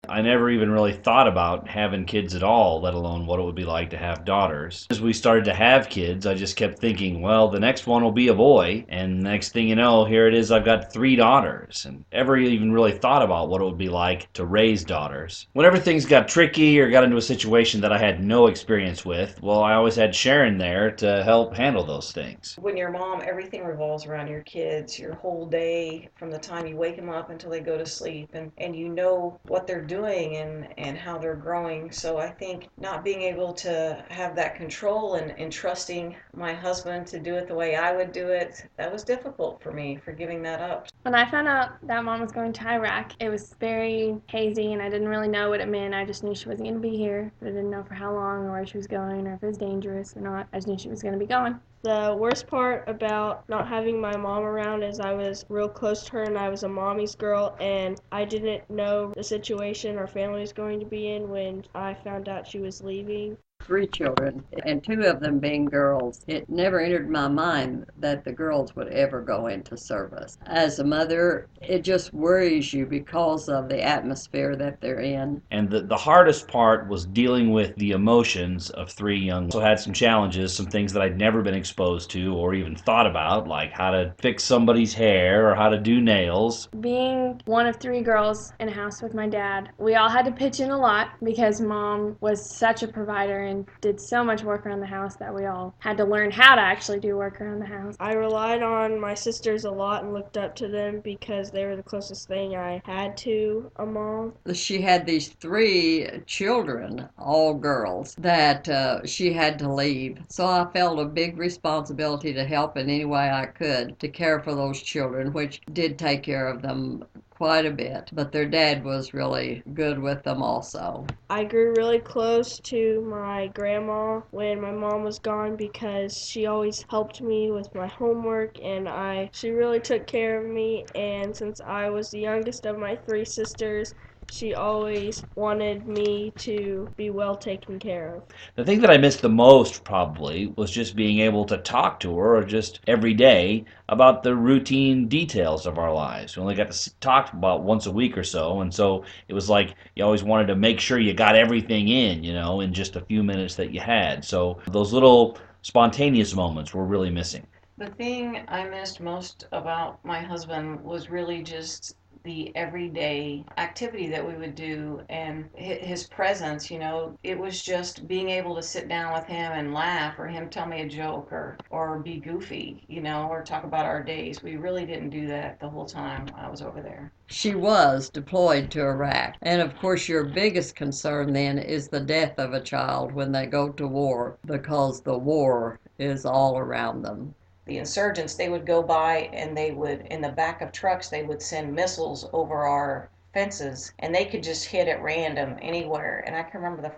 I never even really thought about having kids at all, let alone what it would be like to have daughters. As we started to have kids, I just kept thinking, well, the next one will be a boy, and next thing you know, here it is, I've got three daughters, and never even really thought about what it would be like to raise daughters. Whenever things got tricky or got into a situation that I had no experience with, well, I always had Sharon there to help handle those things. When you're a mom, everything revolves around your kids, your whole day, from the time you wake them up until they go to sleep, and you know what they're doing and how they're growing. So I think not being able to have that control and trusting my husband to do it the way I would do it, that was difficult for me, for giving that up. When I found out that mom was going to Iraq, it was very hazy and I didn't really know what it meant. I just knew she wasn't going to be here, but I didn't know for how long or where she was going or if it was dangerous or not. I just knew she was going to be gone. The worst part about not having my mom around is I was real close to her and I was a mommy's girl, and I didn't know the situation our family was going to be in when I found out she was leaving. Three children, and two of them being girls. It never entered my mind that the girls would ever go into service. As a mother, it just worries you because of the atmosphere that they're in. And the hardest part was dealing with the emotions of three young. So had some challenges, some things that I'd never been exposed to or even thought about, like how to fix somebody's hair or how to do nails. Being one of three girls in a house with my dad, we all had to pitch in a lot because mom was such a provider and did so much work around the house that we all had to learn how to actually do work around the house. I relied on my sisters a lot and looked up to them because they were the closest thing I had to a mom. She had these three children, all girls, that she had to leave. So I felt a big responsibility to help in any way I could to care for those children, which did take care of them quite a bit, but their dad was really good with them also. I grew really close to my grandma when my mom was gone because she always helped me with my homework, and she really took care of me, and since I was the youngest of my three sisters, she always wanted me to be well taken care of. The thing that I missed the most probably was just being able to talk to her or just every day about the routine details of our lives. We only got to talk about once a week or so, and so it was like you always wanted to make sure you got everything in just a few minutes that you had. So those little spontaneous moments were really missing. The thing I missed most about my husband was really just the everyday activity that we would do and his presence. It was just being able to sit down with him and laugh, or him tell me a joke, or be goofy, or talk about our days. We really didn't do that the whole time I was over there. She was deployed to Iraq. And of course, your biggest concern then is the death of a child when they go to war, because the war is all around them. The insurgents, they would go by and they would, in the back of trucks, they would send missiles over our fences, and they could just hit at random anywhere. And I can remember the